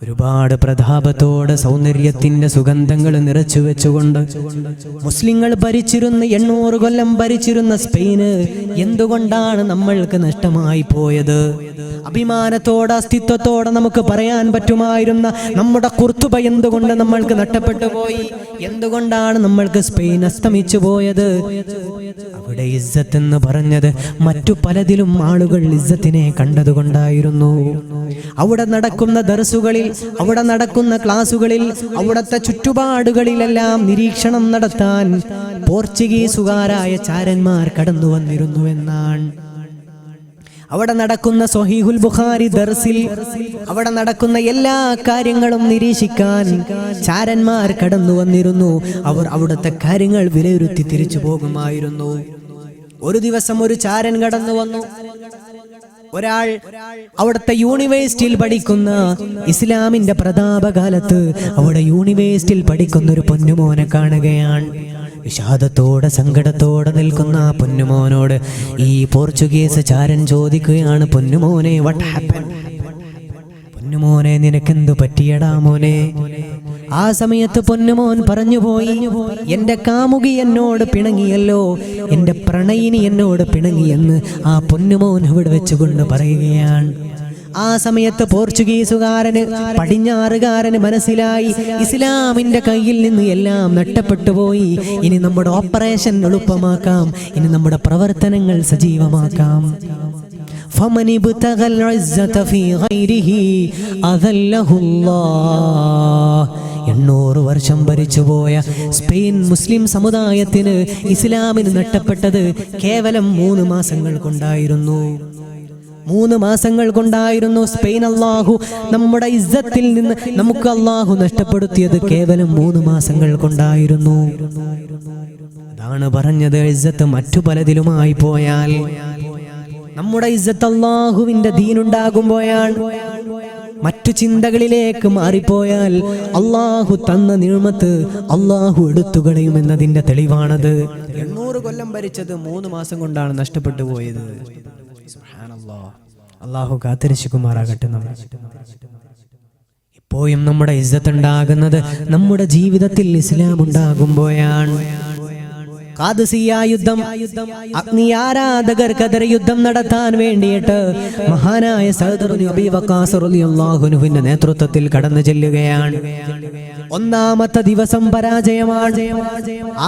ഒരുപാട് പ്രതാപത്തോടെ സൗന്ദര്യത്തിന്റെ സുഗന്ധങ്ങൾ നിറച്ചു വെച്ചുകൊണ്ട് മുസ്ലിങ്ങൾ ഭരിച്ചിരുന്ന 800 കൊല്ലം ഭരിച്ചിരുന്ന സ്പെയിന് എന്തുകൊണ്ടാണ് നമ്മൾക്ക് നഷ്ടമായി പോയത്? അഭിമാനത്തോടെ അസ്തിത്വത്തോടെ നമുക്ക് പറയാൻ പറ്റുമായിരുന്ന നമ്മുടെ കുർത്തുബ എന്തുകൊണ്ട് നമ്മൾക്ക് നഷ്ടപ്പെട്ടു പോയി? എന്തുകൊണ്ടാണ് നമ്മൾക്ക് സ്പെയിൻ അസ്തമിച്ചു പോയത്? അവിടെ ഇസ്സത്ത് എന്ന് പറഞ്ഞത് മറ്റു പലതിലും ആളുകൾ ഇസ്സത്തിനെ കണ്ടതുകൊണ്ടായിരുന്നു. അവിടെ നടക്കുന്ന ദർസുകളിൽ, അവിടെ നടക്കുന്ന ക്ലാസുകളിൽ, അവിടുത്തെ ചുറ്റുപാടുകളിലെല്ലാം നിരീക്ഷണം നടത്താൻ പോർച്ചുഗീസുകാരായ ചാരന്മാർ കടന്നു വന്നിരുന്നു എന്നാണ്. അവിടെ നടക്കുന്ന സ്വഹീഹുൽ ബുഖാരി ദർസിൽ അവിടെ നടക്കുന്ന എല്ലാ കാര്യങ്ങളും നിരീക്ഷിക്കാൻ ചാരന്മാർ കടന്നു വന്നിരുന്നു. അവർ അവിടുത്തെ കാര്യങ്ങൾ വിലയിരുത്തി തിരിച്ചു പോകുമായിരുന്നു. ഒരു ദിവസം ഒരു ചാരൻ കടന്നു വന്നു. ഒരാൾ അവിടുത്തെ യൂണിവേഴ്സിറ്റിയിൽ പഠിക്കുന്ന, ഇസ്ലാമിന്റെ പ്രതാപകാലത്ത് അവിടെ യൂണിവേഴ്സിറ്റിയിൽ പഠിക്കുന്ന ഒരു പൊന്നുമോനെ കാണുകയാണ്. വിഷാദത്തോടെ സങ്കടത്തോടെ നിൽക്കുന്ന ആ പൊന്നുമോനോട് ഈ പോർച്ചുഗീസ് ചാരൻ ചോദിക്കുകയാണ്, പൊന്നുമോനെ, വാട്ട് ഹാപ്പൻ? പൊന്നുമോനെ, നിനക്കെന്തു പറ്റിയടാ മോനെ? ആ സമയത്ത് പൊന്നുമോൻ പറഞ്ഞുപോയി, എന്റെ കാമുകി എന്നോട് പിണങ്ങിയല്ലോ, എന്റെ പ്രണയിനി എന്നോട് പിണങ്ങിയെന്ന് ആ പൊന്നുമോൻ ഇവിടെ വെച്ചുകൊണ്ട് പറയുകയാണ്. ആ സമയത്ത് പോർച്ചുഗീസുകാരന്, പടിഞ്ഞാറുകാരന് മനസ്സിലായി, ഇസ്ലാമിന്റെ കയ്യിൽ നിന്ന് എല്ലാം നഷ്ടപ്പെട്ടു പോയി. ഇനി നമ്മുടെ ഓപ്പറേഷൻ എളുപ്പമാക്കാം, ഇനി നമ്മുടെ പ്രവർത്തനങ്ങൾ സജീവമാക്കാം. 800 വർഷം ഭരിച്ചുപോയ സ്പെയിൻ മുസ്ലിം സമുദായത്തിന്, ഇസ്ലാമിന് നഷ്ടപ്പെട്ടത് കേവലം 3 മാസങ്ങൾ കൊണ്ടായിരുന്നു. 3 മാസങ്ങൾ കൊണ്ടായിരുന്നു സ്പെയിൻ അല്ലാഹു നമ്മുടെ ഇസ്സത്തിൽ നിന്ന് നമുക്ക് അല്ലാഹു നഷ്ടപ്പെടുത്തിയത്. കേവലം 3 മാസങ്ങൾ കൊണ്ടായിരുന്നു. അതാണ് പറഞ്ഞത്, ഇസ്സത്ത് മറ്റു പലതിലുമായി പോയാൽ, നമ്മുടെ ഇസ്സത്ത് അല്ലാഹുവിന്റെ ദീനുണ്ടാകുമ്പോഴാണ്. മറ്റു ചിന്തകളിലേക്ക് മാറിപ്പോയാൽ അല്ലാഹു തന്ന നിഅമത്ത് അല്ലാഹു എടുത്തുകളയുമെന്നതിന്റെ തെളിവാണത്. 800 കൊല്ലം ഭരിച്ചത് 3 മാസം കൊണ്ടാണ് നഷ്ടപ്പെട്ടു പോയത്. സുബ്ഹാനല്ലാഹ്, അല്ലാഹു കാത്തിരക്ഷിക്കുമാറാകട്ടെ. ഇപ്പോഴും നമ്മുടെ ഇസ്സത്ത് ഉണ്ടാകുന്നത് നമ്മുടെ ജീവിതത്തിൽ ഇസ്ലാം ഉണ്ടാകുമ്പോഴാണ്. ഖാദിസിയ യുദ്ധം, അഗ്നിയാരാധകർക്കെതിരെ യുദ്ധം നടത്താൻ വേണ്ടിയിട്ട് മഹാനായ സഅദ് ഇബ്നു അബീ വഖാസ് റളിയല്ലാഹു അൻഹുവിന്റെ നേതൃത്വത്തിൽ കടന്നു ചെല്ലുകയാണ്. 1ാമത്തെ ദിവസം പരാജയമാണ്.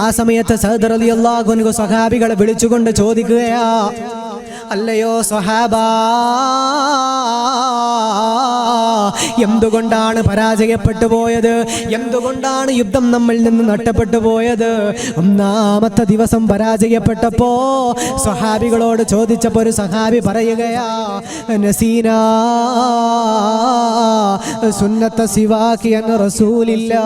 ആ സമയത്ത് സഅദ് റളിയല്ലാഹു അൻഹു സ്വഹാബികളെ വിളിച്ചുകൊണ്ട് ചോദിക്കുകയാ, അല്ലയോ സ്വഹാബാ, എന്തുകൊണ്ടാണ് പരാജയപ്പെട്ടു പോയത്? എന്തുകൊണ്ടാണ് യുദ്ധം നമ്മളിൽ നിന്ന് നഷ്ടപ്പെട്ടു പോയത്? 1ാമത്തെ ദിവസം പരാജയപ്പെട്ടപ്പോ സ്വഹാബികളോട് ചോദിച്ചപ്പോ ഒരു സ്വഹാബി പറയുകയാ, നസീനാ സുന്നത്ത സിവാക്കി അൻ റസൂലില്ലാ,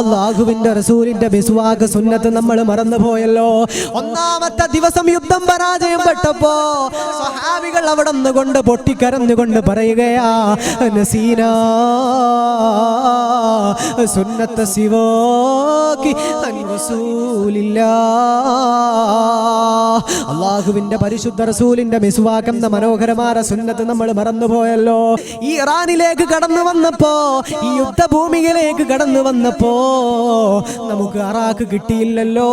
അല്ലാഹുവിന്റെ റസൂലിന്റെ മിസ്വാക്ക് സുന്നത്ത് നമ്മൾ മറന്നുപോയല്ലോ. 1ാമത്തെ ദിവസം യുദ്ധം പരാജയപ്പെട്ടപ്പോ സ്വഹാബികൾ അവിടെ നിന്നുകൊണ്ട് പൊട്ടിക്കരഞ്ഞുകൊണ്ട് പറയുകയാ, നസീനാ സുന്നത്ത സിവാക്കി അൻ റസൂലില്ലാ, അല്ലാഹുവിന്റെ പരിശുദ്ധ റസൂലിന്റെ മിസ്വാക്ക് എന്ന മനോഹരമായ സുന്നത്ത് നമ്മൾ മറന്നുപോയല്ലോ. ഈ ഇറാനിലേക്ക് കടന്നു വന്നപ്പോ, ഈ യുദ്ധഭൂമിയിലേക്ക് കടന്നു വന്നപ്പോ നമുക്ക് അറാക്ക് കിട്ടിയില്ലല്ലോ.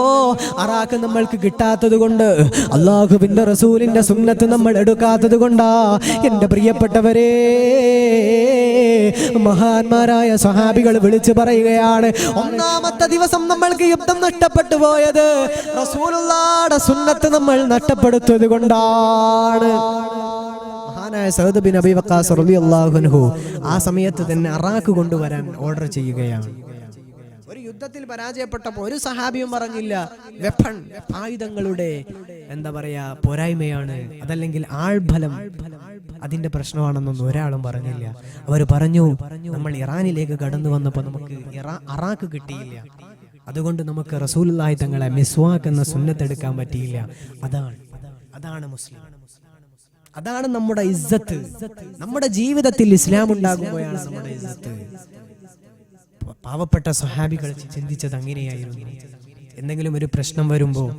അറാക്ക് നമ്മൾക്ക് കിട്ടാത്തത് കൊണ്ട്, അല്ലാഹുവിന്റെ റസൂലിന്റെ സുന്നത്ത് നമ്മൾ എടുക്കാത്തത് കൊണ്ടാ. എന്റെ പ്രിയപ്പെട്ടവരെ, മഹാന്മാരായ സ്വഹാബികൾ വിളിച്ചു പറയുകയാണ്, 1ാമത്തെ ദിവസം നമ്മൾക്ക് യുദ്ധം നഷ്ടപ്പെട്ടു പോയത് റസൂലുള്ളാഹിയുടെ സുന്നത്ത് നമ്മൾ നഷ്ടപ്പെടുത്തിയത് കൊണ്ടാണ്. മഹാനായ സഅദ് ബിൻ അബീ വഖാസ് റളിയല്ലാഹു അൻഹു ആ സമയത്ത് തന്നെ അറാക്ക് കൊണ്ടുവരാൻ ഓർഡർ ചെയ്യുകയാണ്. ഒരു യുദ്ധത്തിൽ പരാജയപ്പെട്ടപ്പോൾ ഒരു സഹാബിയും പറഞ്ഞില്ല വെപ്പൺ, ആയുധങ്ങളുടെ എന്താ പറയാ പോരായ്മയാണ്, അതല്ലെങ്കിൽ ആൾബലം അതിന്റെ പ്രശ്നമാണെന്നൊന്നും ഒരാളും പറഞ്ഞില്ല. അവർ പറഞ്ഞു, നമ്മൾ ഇറാനിലേക്ക് കടന്നു വന്നപ്പോൾ നമുക്ക് അറാക്ക് കിട്ടിയില്ല, അതുകൊണ്ട് നമുക്ക് റസൂലുള്ളാഹി തങ്ങളെ മിസ്വാക്ക് എന്ന സുന്നത്തെടുക്കാൻ പറ്റിയില്ല. അതാണ് മുസ്ലിം, അതാണ് നമ്മുടെ ഇസ്സത്ത്. നമ്മുടെ ജീവിതത്തിൽ ഇസ്ലാം ഉണ്ടാകുമ്പോഴാണ് നമ്മുടെ ഇസ്സത്ത്. പാവപ്പെട്ട സ്വഹാബികൾ ചിന്തിച്ചത് അങ്ങനെയായിരുന്നു. എന്തെങ്കിലും ഒരു പ്രശ്നം വരുമ്പോൾ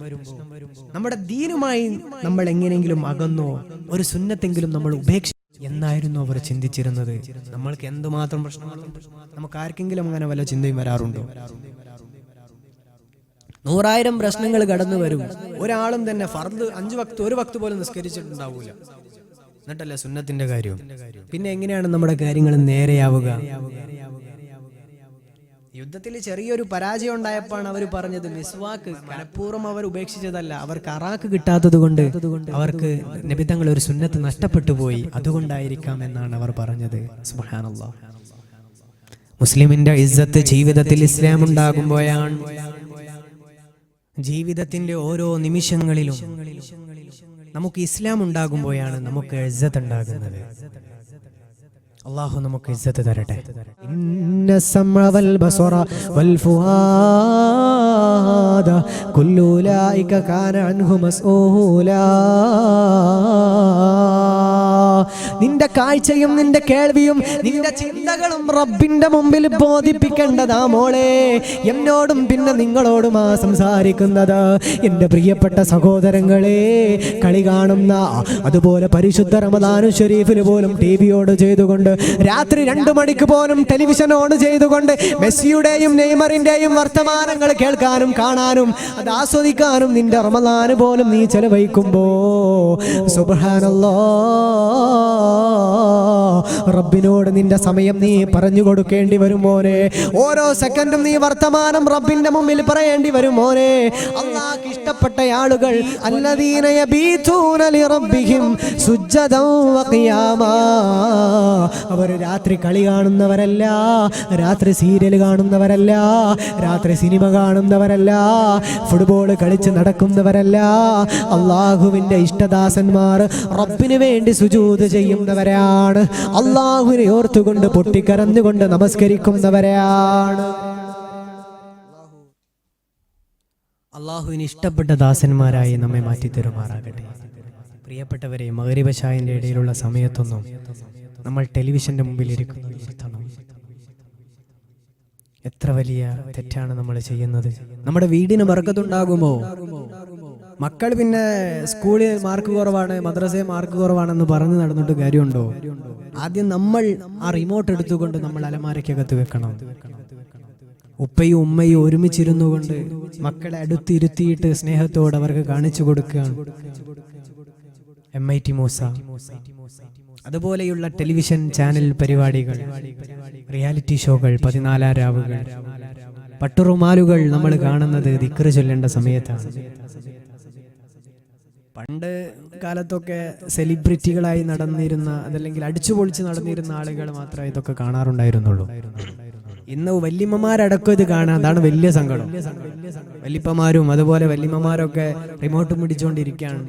നമ്മുടെ ദീനുമായി നമ്മൾ എങ്ങനെയെങ്കിലും അകന്നോ, ഒരു സുന്നത്തെങ്കിലും നമ്മൾ ഉപേക്ഷിച്ചു എന്നായിരുന്നു അവർ ചിന്തിച്ചിരുന്നത്. നമ്മൾക്ക് എന്തുമാത്രം പ്രശ്നങ്ങളുണ്ട്, നമുക്ക് ആർക്കെങ്കിലും അങ്ങനെ വല്ല ചിന്തയും വരാറുണ്ടോ? 100,000 പ്രശ്നങ്ങൾ കടന്നു വരും. ഒരാളും തന്നെ ഫർദ് 5 വക്ത് ഒരു വക്ത് പോലും നിസ്കരിച്ചിട്ടുണ്ടാവൂല. എന്നിട്ടല്ലേ സുന്നത്തിന്റെ കാര്യം. പിന്നെ എങ്ങനെയാണ് നമ്മുടെ കാര്യങ്ങൾ നേരെയാവുക? യുദ്ധത്തിൽ ചെറിയൊരു പരാജയം ഉണ്ടായപ്പോഴാണ് അവർ പറഞ്ഞത് മിസ്വാക്ക് മനഃപൂർവ്വം അവർ ഉപേക്ഷിച്ചതല്ല, അവർക്ക് അറാക്ക് കിട്ടാത്തത് കൊണ്ട് അവർക്ക് നബി തങ്ങൾ ഒരു സുന്നത്ത് നഷ്ടപ്പെട്ടു പോയി, അതുകൊണ്ടായിരിക്കാം എന്നാണ് അവർ പറഞ്ഞത്. സുബ്ഹാനല്ലാഹ്. മുസ്ലിമിന്റെ ഇസ്സത്ത് ജീവിതത്തിൽ ഇസ്ലാം ഉണ്ടാകുമ്പോഴാണ്, ജീവിതത്തിന്റെ ഓരോ നിമിഷങ്ങളിലും നമുക്ക് ഇസ്ലാം ഉണ്ടാകുമ്പോഴാണ് നമുക്ക് ഇസ്സത്ത് ഉണ്ടാകുന്നത്. അല്ലാഹു നമുക്ക് ഇസ്സത്ത് തരട്ടെ. ഇന്ന സമഅ വൽ ബസറ വൽ ഫുആദ കുല്ലു ഉലൈക കാന അൻഹു മസ്ഊലാ. നിന്റെ കാഴ്ചയും നിന്റെ കേൾവിയും നിന്റെ ചിന്തകളും റബ്ബിന്റെ മുമ്പിൽ ബോധിപ്പിക്കേണ്ടതാ മോളെ. എന്നോടും പിന്നെ നിങ്ങളോടുമാ സംസാരിക്കുന്നത്. എൻ്റെ പ്രിയപ്പെട്ട സഹോദരങ്ങളെ, കളി കാണുന്ന, അതുപോലെ പരിശുദ്ധ റമദാനു ഷരീഫിൽ പോലും TV ഓൺ ചെയ്തുകൊണ്ട്, രാത്രി 2 മണിക്ക് പോലും ടെലിവിഷൻ ഓൺ ചെയ്തുകൊണ്ട് മെസ്സിയുടെയും നെയ്മറിന്റെയും വർത്തമാനങ്ങൾ കേൾക്കാനും കാണാനും അത് ആസ്വദിക്കാനും നിന്റെ റമദാന് പോലും നീ ചെലവഴിക്കുമ്പോ സുബ്ഹാനല്ലാഹ്, റബ്ബിനോട് നിന്റെ സമയം നീ പറഞ്ഞു കൊടുക്കേണ്ടി വരും മോനെ. ഓരോ സെക്കൻഡും നീ വർത്തമാനം റബ്ബിന്റെ മുമ്പിൽ പറയേണ്ടി വരും മോനെ. അല്ലാഹുവിന് ഇഷ്ടപ്പെട്ട ആളുകൾ അല്ലദീന യബീതൂന ലിറബ്ബിഹിം സുജ്ജദൻ വഖിയാമാ. അവർ രാത്രി കളി കാണുന്നവരല്ല, രാത്രി സീരിയൽ കാണുന്നവരല്ല, രാത്രി സിനിമ കാണുന്നവരല്ല, ഫുട്ബോൾ കളിച്ച് നടക്കുന്നവരല്ല. അല്ലാഹുവിന്റെ ഇഷ്ടദാസന്മാർ റബ്ബിന് വേണ്ടി സുജൂദ് ചെയ്യുന്നവരാണ്. അല്ലാഹുവിനെ ഓർത്തുകൊണ്ട് പൊട്ടിക്കരഞ്ഞുകൊണ്ട് നമസ്കരിക്കുന്നവരാണ്. അല്ലാഹുവിന് ഇഷ്ടപ്പെട്ട ദാസന്മാരായി നമ്മെ മാറ്റി തരുമാറാകട്ടെ. പ്രിയപ്പെട്ടവരെ, മഗ്രിബ് ഇശാഇന്റെ ഇടയിലുള്ള സമയത്തൊന്നും നമ്മൾ ടെലിവിഷന്റെ മുമ്പിൽ ഇരിക്കുന്നത് നിർത്തണം. എത്ര വലിയ തെറ്റാണ് നമ്മൾ ചെയ്യുന്നത്. നമ്മുടെ വീടിന് ബർക്കത്തുണ്ടാകുമോ? മക്കൾ പിന്നെ സ്കൂളിൽ മാർക്ക് കുറവാണ്, മദ്രസയിൽ മാർക്ക് കുറവാണെന്ന് പറഞ്ഞു നടന്നിട്ട് കാര്യമുണ്ടോ? ആദ്യം നമ്മൾ ആ റിമോട്ട് എടുത്തുകൊണ്ട് നമ്മൾ അലമാരയ്ക്കകത്ത് വെക്കണം. ഉപ്പയും ഉമ്മയും ഒരുമിച്ചിരുന്നുകൊണ്ട് മക്കളെ അടുത്തിരുത്തിയിട്ട് സ്നേഹത്തോടെ അവർക്ക് കാണിച്ചു കൊടുക്കുകയാണ്. MIT മൂസ, അതുപോലെയുള്ള ടെലിവിഷൻ ചാനൽ പരിപാടികൾ, റിയാലിറ്റി ഷോകൾ, 14 രാവുകൾ, പട്ടുറുമാലുകൾ നമ്മൾ കാണുന്നത് ദിക്ർ ചൊല്ലേണ്ട സമയത്താണ്. പണ്ട് കാലത്തൊക്കെ സെലിബ്രിറ്റികളായി നടന്നിരുന്ന, അതല്ലെങ്കിൽ അടിച്ചുപൊളിച്ച് നടന്നിരുന്ന ആളുകൾ മാത്രമേ ഇതൊക്കെ കാണാറുണ്ടായിരുന്നുള്ളൂ. ഇന്ന് വല്യമ്മമാരടക്കം ഇത് കാണാൻ, അതാണ് വലിയ സങ്കടം. വല്യപ്പമാരും അതുപോലെ വല്യമ്മമാരൊക്കെ റിമോട്ട് പിടിച്ചുകൊണ്ടിരിക്കുകയാണ്.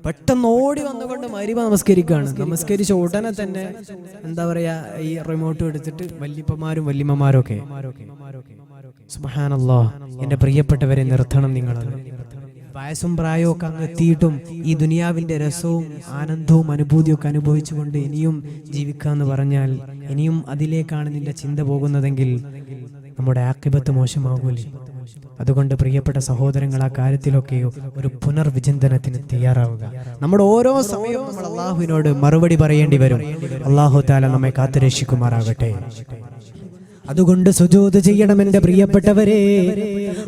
പെട്ടെന്ന് ഓടി വന്നുകൊണ്ട് മഗ്രിബ് നമസ്കരിക്കുകയാണ്. നമസ്കരിച്ച ഉടനെ തന്നെ എന്താ പറയാ, ഈ റിമോട്ട് എടുത്തിട്ട് വല്യപ്പമാരും വല്യമ്മമാരും ഒക്കെ. സുബ്ഹാനല്ലാഹ്. എന്റെ പ്രിയപ്പെട്ടവരെ, നിർത്തണം നിങ്ങളത്. വയസ്സും പ്രായവും ഒക്കെ അങ്ങ് എത്തിയിട്ടും ഈ ദുനിയാവിന്റെ രസവും ആനന്ദവും അനുഭൂതിയൊക്കെ അനുഭവിച്ചുകൊണ്ട് ഇനിയും ജീവിക്കാന്ന് പറഞ്ഞാൽ, ഇനിയും അതിലേക്കാണ് നിന്റെ ചിന്ത പോകുന്നതെങ്കിൽ നമ്മുടെ ആഖിബത്ത് മോശമാകൂലേ. അതുകൊണ്ട് പ്രിയപ്പെട്ട സഹോദരങ്ങൾ, ആ കാര്യത്തിലൊക്കെ ഒരു പുനർവിചിന്തനത്തിന് തയ്യാറാവുക. നമ്മുടെ ഓരോ സമയവും നമ്മൾ അള്ളാഹുവിനോട് മറുപടി പറയേണ്ടി വരും. അള്ളാഹു തആല നമ്മെ കാത്തുരക്ഷിക്കുമാറാകട്ടെ. അതുകൊണ്ട് സുജൂദ് ചെയ്യണം എൻ്റെ പ്രിയപ്പെട്ടവരെ.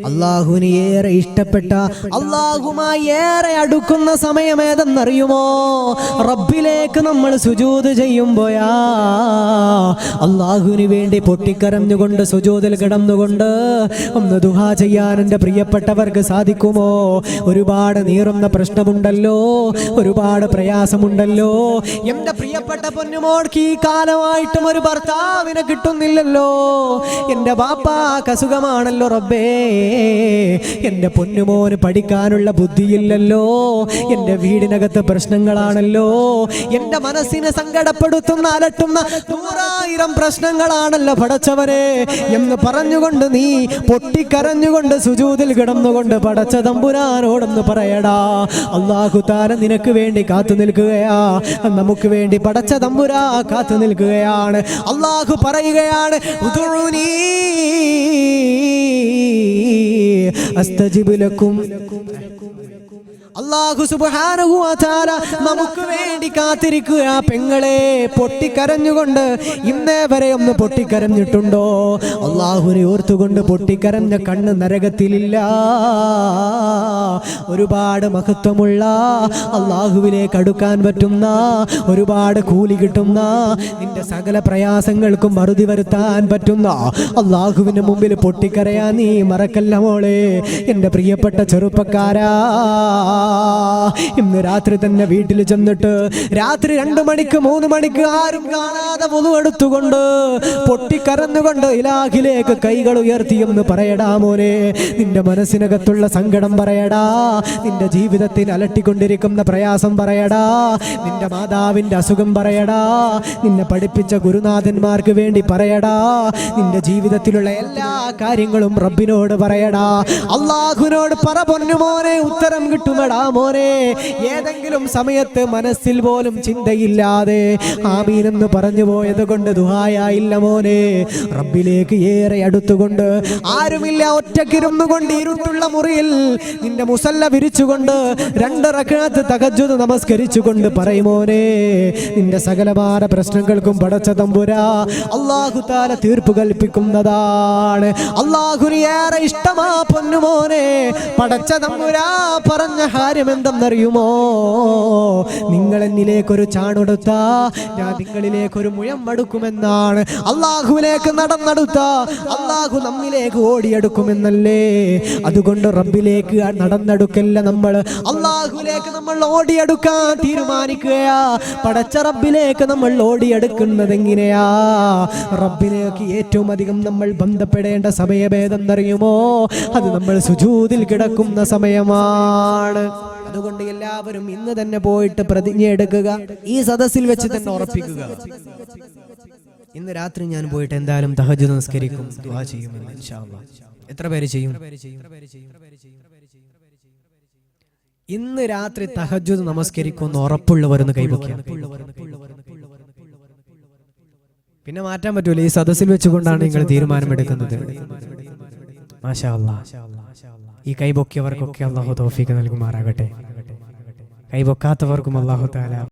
അള്ളാഹുവിന് ഏറെ ഇഷ്ടപ്പെട്ട, അള്ളാഹുമായി ഏറെ അടുക്കുന്ന സമയം ഏതെന്നറിയുമോ? റബ്ബിലേക്ക് നമ്മൾ സുജൂദ് ചെയ്യുമ്പോയാ. അള്ളാഹുവിന് വേണ്ടി പൊട്ടിക്കരഞ്ഞുകൊണ്ട് സുജൂദിൽ കിടന്നുകൊണ്ട് ഒന്ന് ദുആ ചെയ്യാൻ എൻ്റെ പ്രിയപ്പെട്ടവർക്ക് സാധിക്കുമോ? ഒരുപാട് നീറുന്ന പ്രശ്നമുണ്ടല്ലോ, ഒരുപാട് പ്രയാസമുണ്ടല്ലോ. എൻ്റെ പ്രിയപ്പെട്ട പൊന്നുമോൾക്ക് ഈ കാലമായിട്ടും ഒരു ഭർത്താവിനെ കിട്ടുന്നില്ലല്ലോ. എൻ്റെ ബാപ്പാക്ക് അസുഖമാണല്ലോ റബ്ബേ. എൻ്റെ പൊന്നുമോന് പഠിക്കാനുള്ള ബുദ്ധിയില്ലല്ലോ. എൻ്റെ വീടിനകത്ത് പ്രശ്നങ്ങളാണല്ലോ. എൻ്റെ മനസ്സിനെ സങ്കടപ്പെടുത്തുന്ന, അലട്ടുന്ന 100,000 പ്രശ്നങ്ങളാണല്ലോ പടച്ചവനെ എന്ന് പറഞ്ഞുകൊണ്ട് നീ പൊട്ടിക്കരഞ്ഞുകൊണ്ട് സുജൂദിൽ കിടന്നുകൊണ്ട് പടച്ച തമ്പുരാനോടൊന്ന് പറയടാ. അല്ലാഹു തആല നിനക്ക് വേണ്ടി കാത്തു നിൽക്കുകയാ, നമുക്ക് വേണ്ടി പടച്ച തമ്പുരാ കാത്തു നിൽക്കുകയാണ്. അല്ലാഹു പറയുകയാണ്, ഉദുഉനി അസ്തജിബ് ലക്കും. അല്ലാഹു സുബ്ഹാനഹു വ തആല നമുക്ക് വേണ്ടി കാത്തിരിക്കുക. പെങ്ങളെ പൊട്ടിക്കരഞ്ഞുകൊണ്ട് ഇന്നേ വരെ ഒന്ന് പൊട്ടിക്കരഞ്ഞിട്ടുണ്ടോ? അല്ലാഹുവിനെ ഓർത്തുകൊണ്ട് പൊട്ടിക്കരഞ്ഞ കണ്ണ് നരകത്തിലില്ല. ഒരുപാട് മഹത്വമുള്ള അല്ലാഹുവിലേക്ക് അടുക്കാൻ പറ്റുന്ന, ഒരുപാട് കൂലി കിട്ടുന്ന, നിന്റെ സകല പ്രയാസങ്ങൾക്കും മറുതി വരുത്താൻ പറ്റുന്ന അല്ലാഹുവിന്റെ മുമ്പിൽ പൊട്ടിക്കരയാൻ നീ മറക്കല്ല മോളെ. എൻ്റെ പ്രിയപ്പെട്ട ചെറുപ്പക്കാരാ, ഇന്ന് രാത്രി തന്നെ വീട്ടിൽ ചെന്നിട്ട് രാത്രി 2 മണിക്ക് 3 മണിക്ക് ആരും കാണാതെ വുളു എടുത്തുകൊണ്ട് പൊട്ടിക്കരന്നുകൊണ്ട് ഇലാഹിലേക്ക് കൈകൾ ഉയർത്തിയെന്ന് പറയടാ മോനെ. നിന്റെ മനസ്സിനകത്തുള്ള സങ്കടം പറയടാ, നിന്റെ ജീവിതത്തിൽ അലട്ടിക്കൊണ്ടിരിക്കുന്ന പ്രയാസം പറയടാ, നിന്റെ മാതാവിന്റെ അസുഖം പറയടാ, നിന്നെ പഠിപ്പിച്ച ഗുരുനാഥന്മാർക്ക് വേണ്ടി പറയടാ, നിന്റെ ജീവിതത്തിലുള്ള എല്ലാ കാര്യങ്ങളും റബ്ബിനോട് പറയടാ. അല്ലാഹുവിനോട് പറ പൊന്നുമോനെ, ഉത്തരം കിട്ടുമടാ മോനെ. ഏതെങ്കിലും സമയത്ത് മനസ്സിൽ പോലും ചിന്തയില്ലാതെ ആമീൻ എന്ന് പറഞ്ഞു പോയത് കൊണ്ട് ദുആയായില്ല മോനെ. റബ്ബിലേക്ക് ഏറെ അടുത്തുകൊണ്ട്, ആരുമില്ല ഒറ്റക്കിരുന്നു കൊണ്ട് ഇരുട്ടുള്ള മുറിയിൽ നിന്റെ മുസല്ല വിരിച്ചുകൊണ്ട് 2 റക്അത്ത് തഹജ്ജുദ് നമസ്കരിച്ചുകൊണ്ട് പറയുമോനെ, നിന്റെ സകലമായ പ്രശ്നങ്ങൾക്കും പടച്ച തമ്പുരാ അല്ലാഹു തആല തീർപ്പ് കൽപ്പിക്കുന്നതാണ്. അല്ലാഹുവിന് ഏറെ ഇഷ്ടമാ പൊന്നുമോനെ. പടച്ച തമ്പുരാ പറഞ്ഞ കാര്യം എന്തെന്നറിയുമോ? നിങ്ങൾ എന്നിലേക്കൊരു ചാണുടുത്ത ഞാൻ നിങ്ങളിലേക്കൊരു മുഴം മടുക്കുമെന്നാണ്. അല്ലാഹുവിലേക്ക് നടന്നെടുത്ത അല്ലാഹു നമ്മിലേക്ക് ഓടിയെടുക്കുമെന്നല്ലേ. അതുകൊണ്ട് റബ്ബിലേക്ക് നടന്നെടുക്കല്ല, നമ്മൾ അല്ലാഹുവിലേക്ക് നമ്മൾ ഓടിയെടുക്കാൻ തീരുമാനിക്കുകയാ. പടച്ച റബ്ബിലേക്ക് നമ്മൾ ഓടിയെടുക്കുന്നത് എങ്ങനെയാ? റബ്ബിലേക്ക് ഏറ്റവും അധികം നമ്മൾ ബന്ധപ്പെടേണ്ട സമയഭേദം എന്നറിയുമോ? അത് നമ്മൾ സുജൂദിൽ കിടക്കുന്ന സമയമാണ്. അതുകൊണ്ട് എല്ലാവരും ഇന്ന് തന്നെ പോയിട്ട് പ്രതിജ്ഞ എടുക്കുക, ഈ സദസ്സിൽ വെച്ച് തന്നെ ഉറപ്പിക്കുക, ഇന്ന് രാത്രി ഞാൻ പോയിട്ട് എന്തായാലും തഹജ്ജുദ് നമസ്കരിക്കും, ദുആ ചെയ്യുമെന്ന് ഇൻഷാ അല്ലാഹ്. എത്ര പേര് ചെയ്യും? ഇന്ന് രാത്രി തഹജ്ജുദ് നമസ്കരിക്കുമെന്ന് ഉറപ്പുള്ളവരെന്ന് കൈപൊക്കുക. പിന്നെ മാറ്റാൻ പറ്റൂല, ഈ സദസ്സിൽ വെച്ചുകൊണ്ടാണ് നിങ്ങൾ തീരുമാനമെടുക്കുന്നത്. മാഷാ അല്ലാഹ്. ഈ കൈപൊക്കിയവർക്കൊക്കെ അല്ലാഹു തൗഫീഖ് നൽകുമാറാകട്ടെ. കൈപൊക്കാത്തവർക്കും അല്ലാഹു തആല